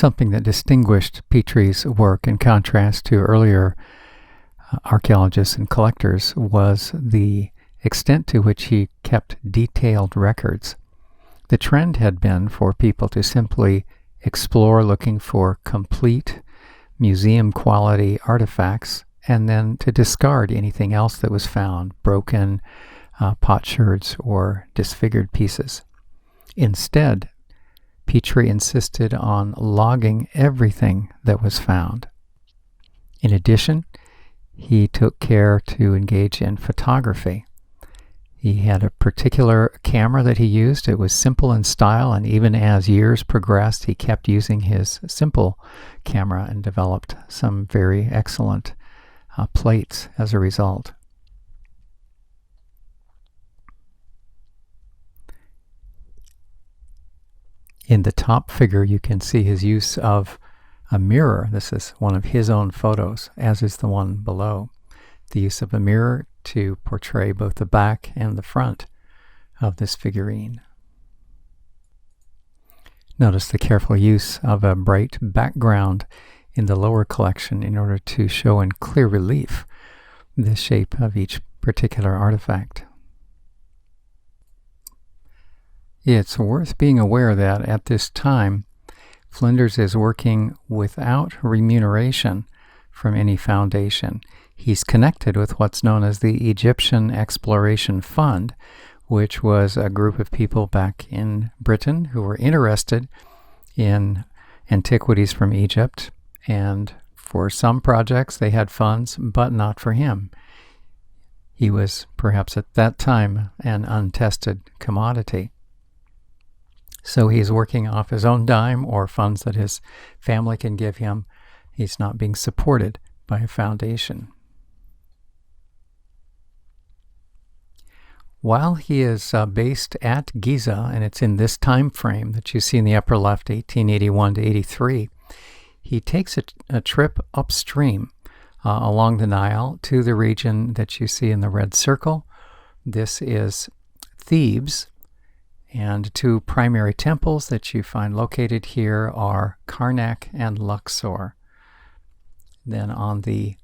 Something that distinguished Petrie's work in contrast to earlier archaeologists and collectors was the extent to which he kept detailed records. The trend had been for people to simply explore looking for complete museum-quality artifacts and then to discard anything else that was found, broken potsherds or disfigured pieces. Instead, Petrie insisted on logging everything that was found. In addition, he took care to engage in photography. He had a particular camera that he used. It was simple in style, and even as years progressed, he kept using his simple camera and developed some very excellent plates as a result. In the top figure, you can see his use of a mirror. This is one of his own photos, as is the one below. The use of a mirror to portray both the back and the front of this figurine. Notice the careful use of a bright background in the lower collection in order to show in clear relief the shape of each particular artifact. It's worth being aware that at this time, Flinders is working without remuneration from any foundation. He's connected with what's known as the Egyptian Exploration Fund, which was a group of people back in Britain who were interested in antiquities from Egypt, and for some projects they had funds, but not for him. He was perhaps at that time an untested commodity. So he's working off his own dime or funds that his family can give him. He's not being supported by a foundation. While he is based at Giza, and it's in this time frame that you see in the upper left, 1881 to 83, he takes a trip upstream along the Nile to the region that you see in the red circle. This is Thebes. And two primary temples that you find located here are Karnak and Luxor. Then on the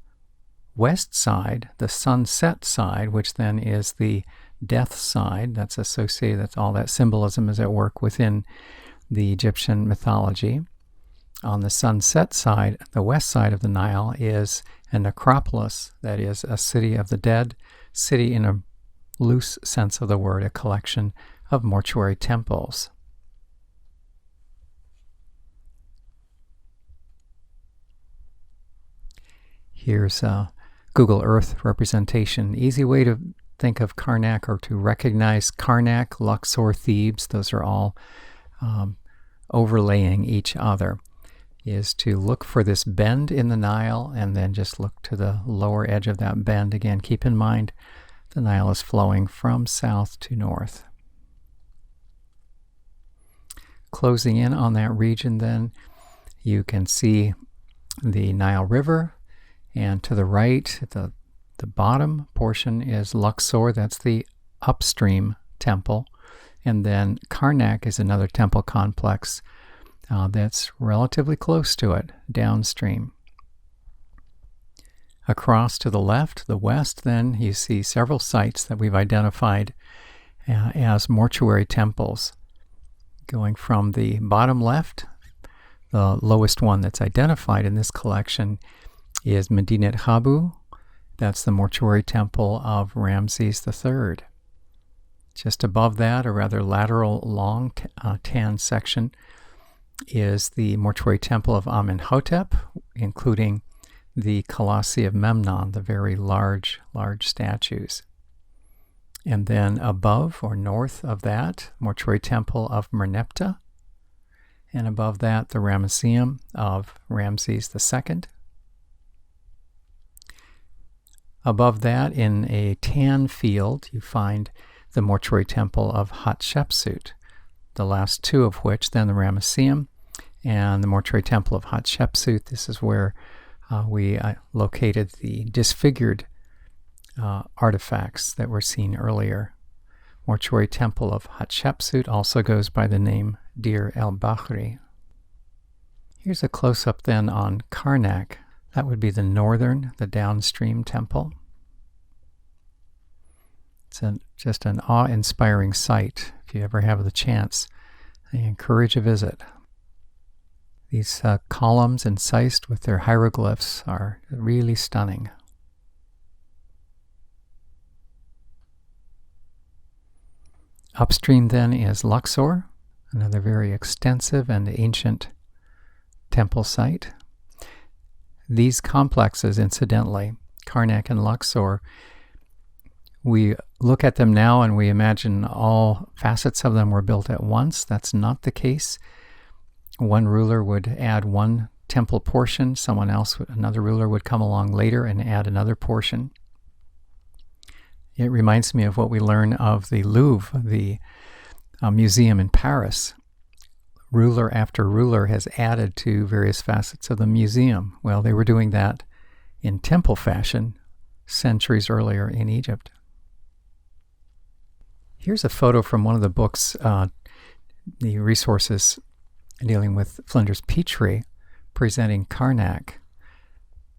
west side, the sunset side, which then is the death side, that's associated, that's all that symbolism is at work within the Egyptian mythology. On the sunset side, the west side of the Nile, is a necropolis, that is a city of the dead, city in a loose sense of the word, a collection of mortuary temples. Here's a Google Earth representation. Easy way to think of Karnak or to recognize Karnak, Luxor, Thebes, those are all overlaying each other, is to look for this bend in the Nile and then just look to the lower edge of that bend. Again, keep in mind the Nile is flowing from south to north. Closing in on that region, then, you can see the Nile River, and to the right, the bottom portion is Luxor, that's the upstream temple, and then Karnak is another temple complex that's relatively close to it, downstream. Across to the left, the west, then, you see several sites that we've identified as mortuary temples. Going from the bottom left, the lowest one that's identified in this collection is Medinet Habu. That's the mortuary temple of Ramses III. Just above that, a rather lateral long tan section, is the mortuary temple of Amenhotep, including the Colossi of Memnon, the very large statues. And then above or north of that, mortuary temple of Merneptah. And above that, the Ramesseum of Ramses II. Above that, in a tan field, you find the mortuary temple of Hatshepsut, the last two of which, then the Ramesseum and the mortuary temple of Hatshepsut. This is where we located the disfigured artifacts that were seen earlier. Mortuary temple of Hatshepsut also goes by the name Deir el-Bahri. Here's a close-up then on Karnak. That would be the downstream temple. It's just an awe-inspiring sight. If you ever have the chance, I encourage a visit. These columns incised with their hieroglyphs are really stunning. Upstream then is Luxor, another very extensive and ancient temple site. These complexes, incidentally, Karnak and Luxor, we look at them now and we imagine all facets of them were built at once. That's not the case. One ruler would add one temple portion, another ruler would come along later and add another portion. It reminds me of what we learn of the Louvre, the museum in Paris. Ruler after ruler has added to various facets of the museum. Well, they were doing that in temple fashion centuries earlier in Egypt. Here's a photo from one of the books, the resources dealing with Flinders Petrie, presenting Karnak.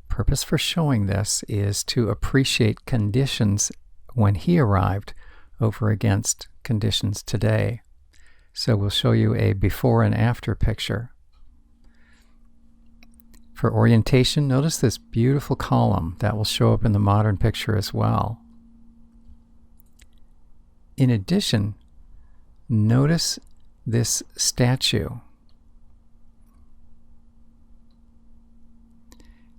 Purpose for showing this is to appreciate conditions when he arrived over against conditions today. So we'll show you a before and after picture. For orientation, notice this beautiful column that will show up in the modern picture as well. In addition, notice this statue.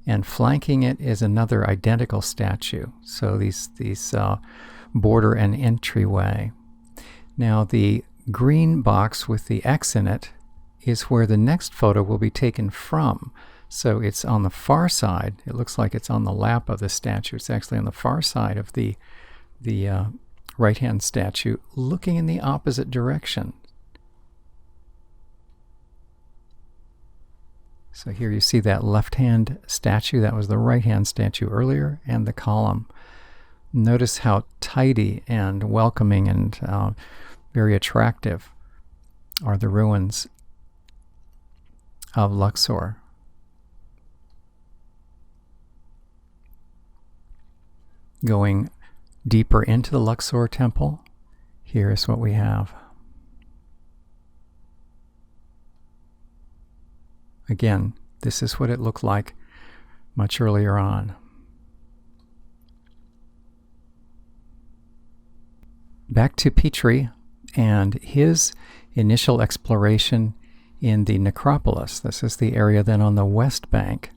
And flanking it is another identical statue. So these border an entryway. Now the green box with the X in it is where the next photo will be taken from. So it's on the far side. It looks like it's on the lap of the statue. It's actually on the far side of the right-hand statue, looking in the opposite direction. So here you see that left-hand statue. That was the right-hand statue earlier, and the column. Notice how tidy and welcoming and very attractive are the ruins of Luxor. Going deeper into the Luxor temple, here's what we have. Again, this is what it looked like much earlier on. Back to Petrie and his initial exploration in the necropolis. This is the area then on the west bank.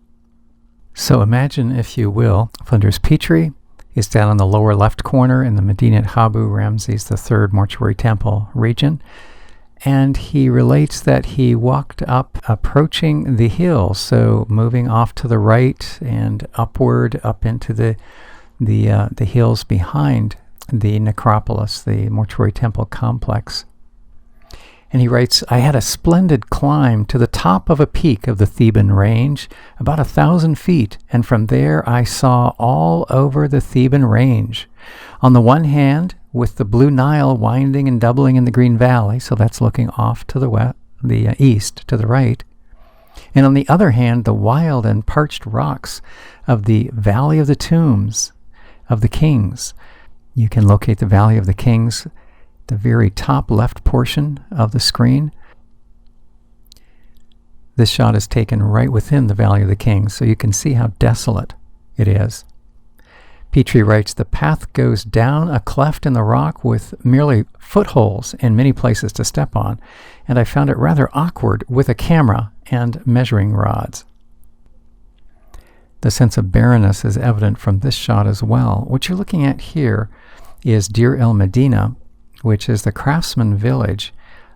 So imagine, if you will, Flinders Petrie is down in the lower left corner in the Medinet Habu Ramses III Mortuary Temple region. And he relates that he walked up, approaching the hill, so moving off to the right and upward up into the hills behind the necropolis, the mortuary temple complex. And he writes, I had a splendid climb to the top of a peak of the Theban range, about 1,000 feet, and from there I saw all over the Theban range. On the one hand, with the Blue Nile winding and doubling in the Green Valley, so that's looking off to the east, to the right. And on the other hand, the wild and parched rocks of the Valley of the Tombs of the Kings. You can locate the Valley of the Kings, the very top left portion of the screen. This shot is taken right within the Valley of the Kings, so you can see how desolate it is. Petrie writes, the path goes down a cleft in the rock with merely footholds in many places to step on, and I found it rather awkward with a camera and measuring rods. The sense of barrenness is evident from this shot as well. What you're looking at here is Deir el Medina, which is the craftsman village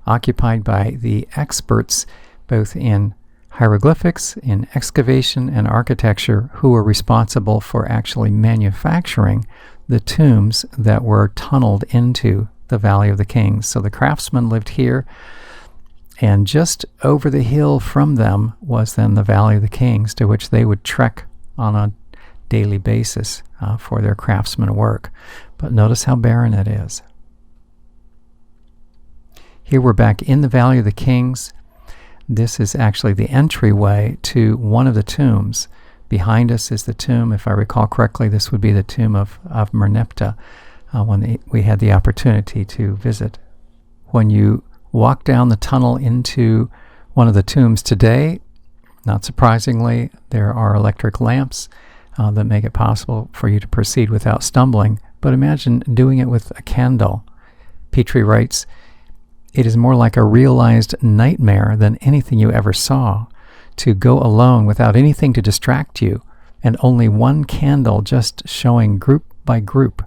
occupied by the experts both in hieroglyphics, in excavation and architecture, who were responsible for actually manufacturing the tombs that were tunneled into the Valley of the Kings. So the craftsmen lived here, and just over the hill from them was then the Valley of the Kings, to which they would trek on a daily basis for their craftsman work. But notice how barren it is. Here we're back in the Valley of the Kings. This is actually the entryway to one of the tombs. Behind us is the tomb, if I recall correctly, this would be the tomb of Merneptah, when we had the opportunity to visit. When you walk down the tunnel into one of the tombs today, not surprisingly, there are electric lamps that make it possible for you to proceed without stumbling. But imagine doing it with a candle. Petrie writes, "It is more like a realized nightmare than anything you ever saw, to go alone without anything to distract you, and only one candle just showing group by group."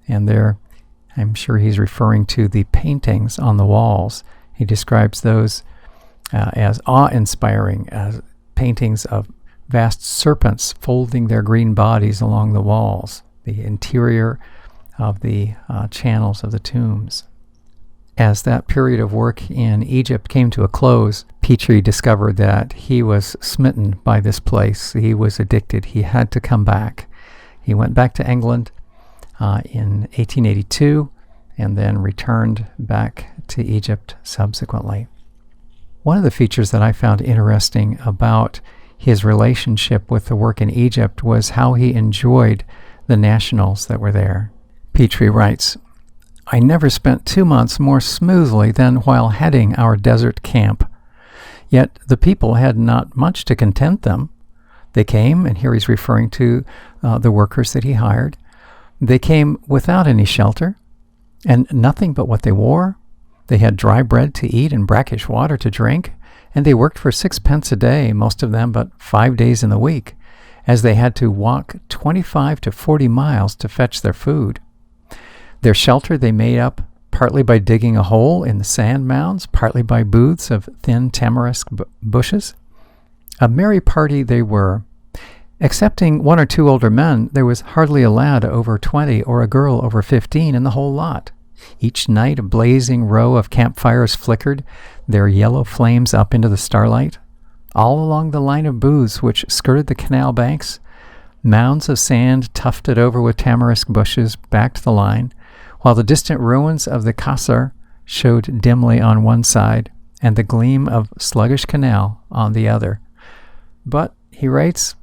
And there, I'm sure he's referring to the paintings on the walls. He describes those as awe-inspiring, as paintings of vast serpents folding their green bodies along the walls, the interior of the channels of the tombs. As that period of work in Egypt came to a close, Petrie discovered that he was smitten by this place. He was addicted. He had to come back. He went back to England in 1882 and then returned back to Egypt subsequently. One of the features that I found interesting about his relationship with the work in Egypt was how he enjoyed the nationals that were there. Petrie writes, "I never spent 2 months more smoothly than while heading our desert camp. Yet the people had not much to content them. They came," and here he's referring to the workers that he hired, "they came without any shelter, and nothing but what they wore. They had dry bread to eat and brackish water to drink, and they worked for 6 pence a day, most of them, but 5 days in the week, as they had to walk 25 to 40 miles to fetch their food. Their shelter they made up partly by digging a hole in the sand mounds, partly by booths of thin tamarisk bushes. A merry party they were. Excepting 1 or 2 older men, there was hardly a lad over 20 or a girl over 15 in the whole lot. Each night a blazing row of campfires flickered their yellow flames up into the starlight. All along the line of booths which skirted the canal banks, mounds of sand tufted over with tamarisk bushes backed the line, while the distant ruins of the Qasr showed dimly on one side, and the gleam of sluggish canal on the other. But," he writes,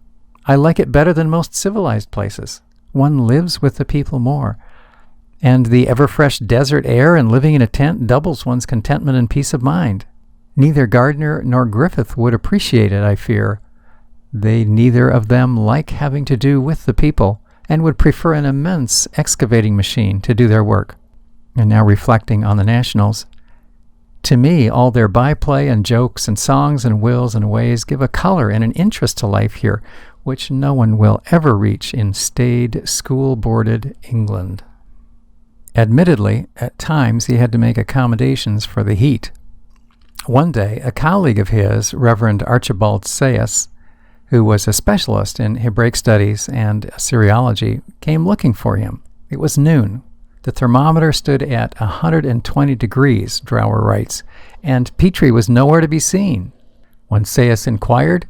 "I like it better than most civilized places. One lives with the people more. And the ever-fresh desert air and living in a tent doubles one's contentment and peace of mind. Neither Gardner nor Griffith would appreciate it, I fear. They neither of them like having to do with the people, and would prefer an immense excavating machine to do their work." And now reflecting on the nationals, "To me, all their byplay and jokes and songs and wills and ways give a color and an interest to life here, which no one will ever reach in staid, school-boarded England." Admittedly, at times he had to make accommodations for the heat. One day, a colleague of his, Reverend Archibald Sayas, who was a specialist in Hebraic studies and Assyriology, came looking for him. It was noon. The thermometer stood at 120 degrees, Drower writes, and Petrie was nowhere to be seen. When Sayas inquired,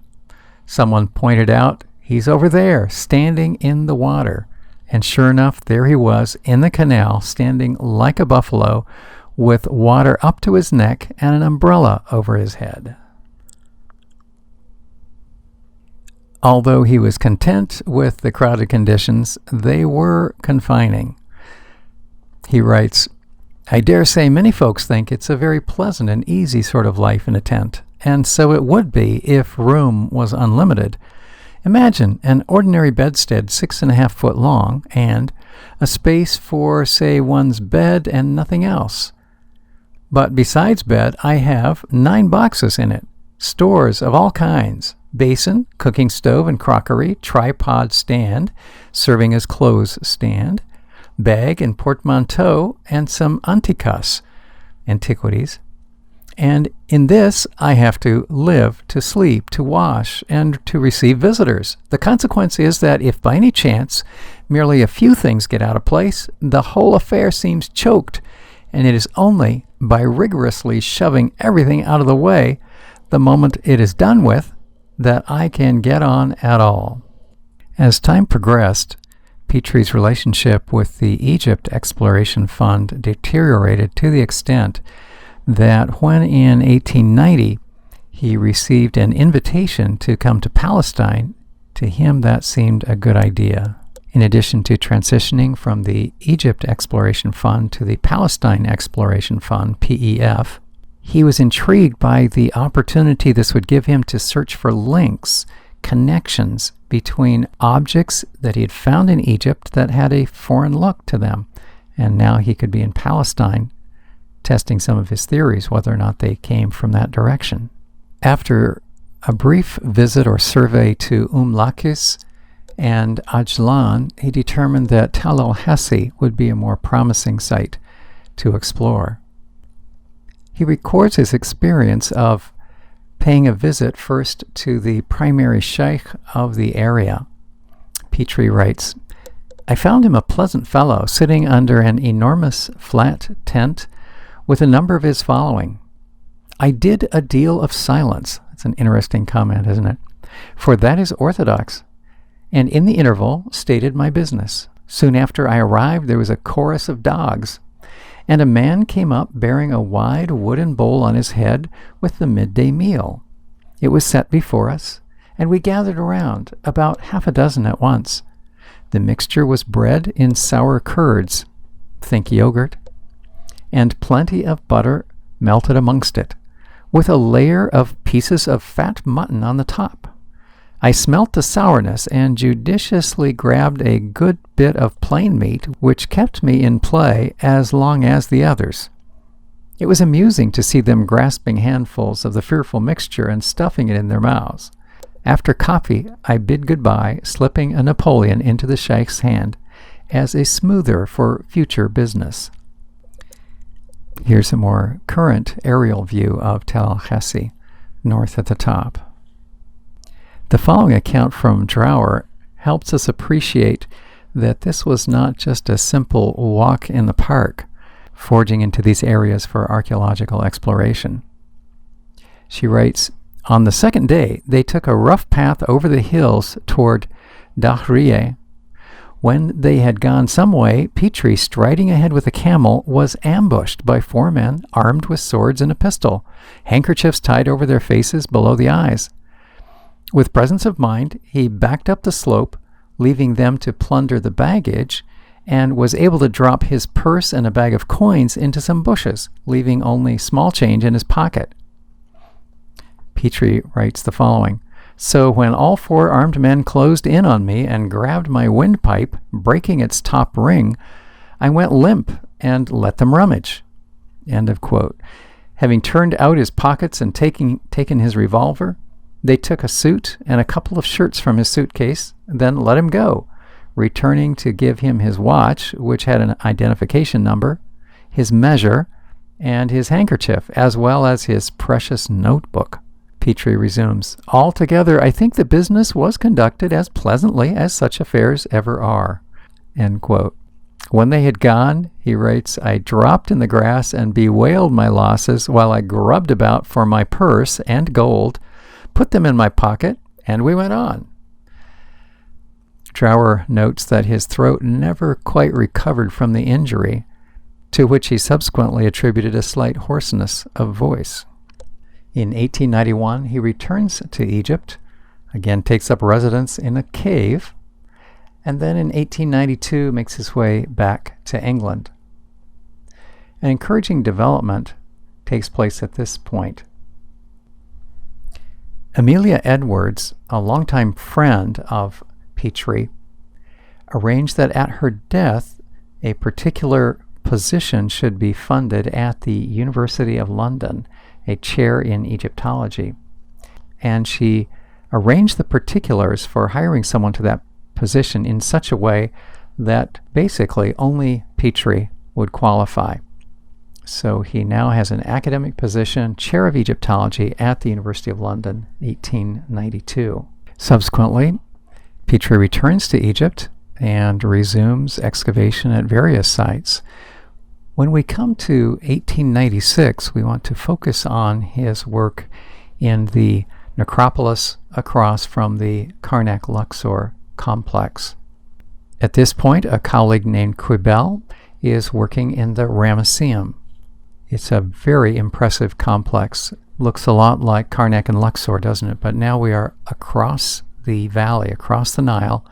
someone pointed out, "He's over there, standing in the water." And sure enough, there he was in the canal, standing like a buffalo, with water up to his neck and an umbrella over his head. Although he was content with the crowded conditions, they were confining. He writes, "I dare say many folks think it's a very pleasant and easy sort of life in a tent, and so it would be if room was unlimited. Imagine an ordinary bedstead 6.5 foot long, and a space for, say, one's bed and nothing else. But besides bed, I have 9 boxes in it, stores of all kinds, basin, cooking stove and crockery, tripod stand, serving as clothes stand, bag and portmanteau, and some antiquas, antiquities. And in this I have to live, to sleep, to wash, and to receive visitors. The consequence is that if by any chance merely a few things get out of place, the whole affair seems choked, and it is only by rigorously shoving everything out of the way the moment it is done with that I can get on at all." As time progressed, Petrie's relationship with the Egypt Exploration Fund deteriorated to the extent that when in 1890 he received an invitation to come to Palestine, to him that seemed a good idea. In addition to transitioning from the Egypt Exploration Fund to the Palestine Exploration Fund, PEF, he was intrigued by the opportunity this would give him to search for links, connections between objects that he had found in Egypt that had a foreign look to them. And now he could be in Palestine testing some of his theories, whether or not they came from that direction. After a brief visit or survey to Lakis and Ajlan, he determined that Tel el-Hesi would be a more promising site to explore. He records his experience of paying a visit first to the primary sheikh of the area. Petrie writes, "I found him a pleasant fellow, sitting under an enormous flat tent with a number of his following. I did a deal of silence." That's an interesting comment, isn't it? "For that is orthodox, and in the interval stated my business. Soon after I arrived, there was a chorus of dogs, and a man came up bearing a wide wooden bowl on his head with the midday meal. It was set before us, and we gathered around, about half a dozen at once. The mixture was bread in sour curds, think yogurt, and plenty of butter melted amongst it, with a layer of pieces of fat mutton on the top. I smelt the sourness and judiciously grabbed a good bit of plain meat, which kept me in play as long as the others. It was amusing to see them grasping handfuls of the fearful mixture and stuffing it in their mouths. After coffee, I bid goodbye, slipping a Napoleon into the sheikh's hand as a smoother for future business." Here's a more current aerial view of Tel el-Hesi, north at the top. The following account from Drower helps us appreciate that this was not just a simple walk in the park, forging into these areas for archaeological exploration. She writes, "On the second day, they took a rough path over the hills toward Dahriye. When they had gone some way, Petrie, striding ahead with a camel, was ambushed by 4 men armed with swords and a pistol, handkerchiefs tied over their faces below the eyes. With presence of mind, he backed up the slope, leaving them to plunder the baggage, and was able to drop his purse and a bag of coins into some bushes, leaving only small change in his pocket." Petrie writes the following, "So when all 4 armed men closed in on me and grabbed my windpipe, breaking its top ring, I went limp and let them rummage." End of quote. Having turned out his pockets and taken his revolver, they took a suit and a couple of shirts from his suitcase, then let him go, returning to give him his watch, which had an identification number, his measure, and his handkerchief, as well as his precious notebook. Petrie resumes, "Altogether, I think the business was conducted as pleasantly as such affairs ever are." End quote. "When they had gone," he writes, "I dropped in the grass and bewailed my losses while I grubbed about for my purse and gold, put them in my pocket, and we went on." Drower notes that his throat never quite recovered from the injury, to which he subsequently attributed a slight hoarseness of voice. In 1891, he returns to Egypt, again takes up residence in a cave, and then in 1892 makes his way back to England. An encouraging development takes place at this point. Amelia Edwards, a longtime friend of Petrie, arranged that at her death a particular position should be funded at the University of London, a chair in Egyptology. And she arranged the particulars for hiring someone to that position in such a way that basically only Petrie would qualify. So he now has an academic position, chair of Egyptology at the University of London, 1892. Subsequently, Petrie returns to Egypt and resumes excavation at various sites. When we come to 1896, we want to focus on his work in the necropolis across from the Karnak-Luxor complex. At this point, a colleague named Quibel is working in the Ramesseum. It's a very impressive complex Looks a lot like Karnak and Luxor, doesn't it? But now we are across the valley, across the Nile,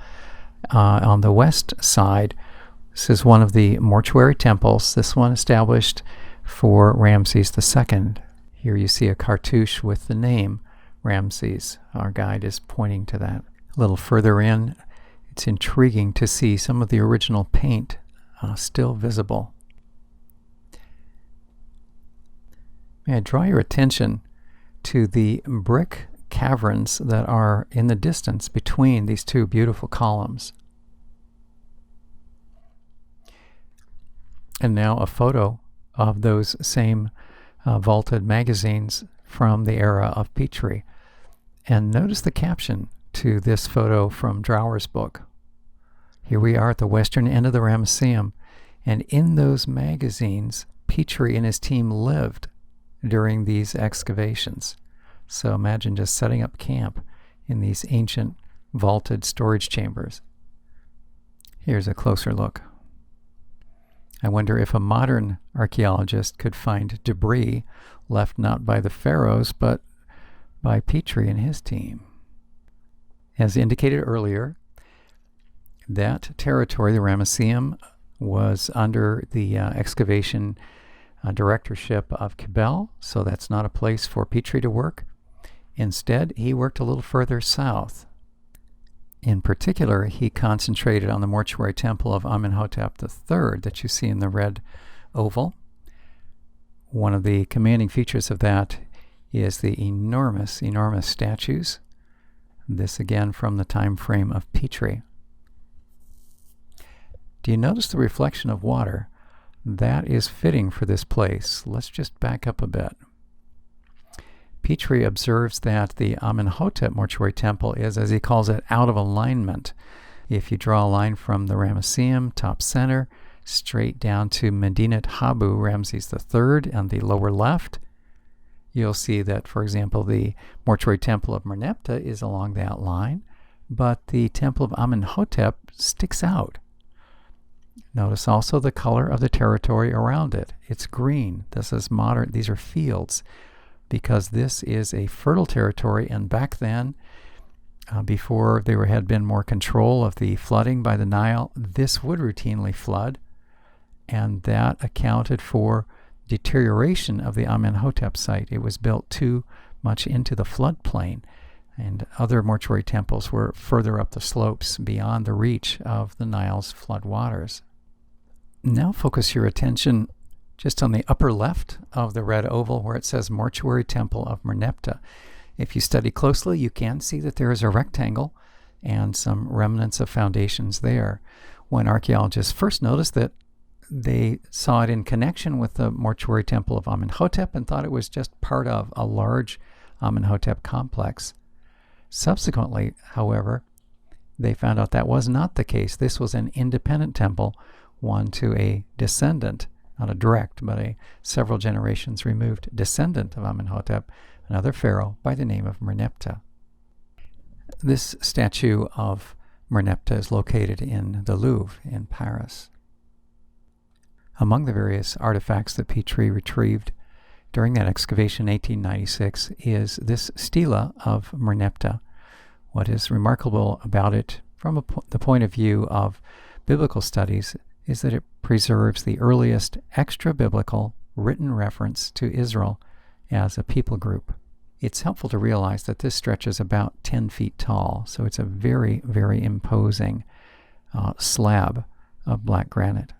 on the west side. This is one of the mortuary temples, this one established for Ramses II. Here you see a cartouche with the name Ramses. Our guide is pointing to that. A little further in, it's intriguing to see some of the original paint still visible. May I draw your attention to the brick caverns that are in the distance between these two beautiful columns. And now a photo of those same vaulted magazines from the era of Petrie. And notice the caption to this photo from Drower's book. Here we are at the western end of the Ramesseum, and in those magazines, Petrie and his team lived during these excavations. So imagine just setting up camp in these ancient vaulted storage chambers. Here's a closer look. I wonder if a modern archaeologist could find debris left not by the pharaohs, but by Petrie and his team. As indicated earlier, that territory, the Ramesseum, was under the excavation directorship of Kibel, so that's not a place for Petrie to work. Instead, he worked a little further south. In particular, he concentrated on the mortuary temple of Amenhotep III that you see in the red oval. One of the commanding features of that is the enormous statues. This again from the time frame of Petrie. Do you notice the reflection of water? That is fitting for this place. Let's just back up a bit. Petrie observes that the Amenhotep mortuary temple is, as he calls it, out of alignment. If you draw a line from the Ramesseum, top center, straight down to Medinet Habu, Ramses III, on the lower left, you'll see that, for example, the mortuary temple of Merneptah is along that line, but the temple of Amenhotep sticks out. Notice also the color of the territory around it. It's green. This is modern. These are fields, because this is a fertile territory, and back then, before there had been more control of the flooding by the Nile, this would routinely flood, and that accounted for deterioration of the Amenhotep site. It was built too much into the floodplain, and other mortuary temples were further up the slopes beyond the reach of the Nile's flood waters. Now focus your attention just on the upper left of the red oval where it says Mortuary Temple of Merneptah. If you study closely, you can see that there is a rectangle and some remnants of foundations there. When archaeologists first noticed that, they saw it in connection with the Mortuary Temple of Amenhotep and thought it was just part of a large Amenhotep complex. Subsequently, however, they found out that was not the case. This was an independent temple, one to a descendant, not a direct, but a several generations removed descendant of Amenhotep, another pharaoh by the name of Merneptah. This statue of Merneptah is located in the Louvre in Paris. Among the various artifacts that Petrie retrieved during that excavation in 1896 is this stela of Merneptah. What is remarkable about it from the point of view of biblical studies is that it preserves the earliest extra-biblical written reference to Israel as a people group. It's helpful to realize that this stretches about 10 feet tall, so it's a very, very imposing slab of black granite.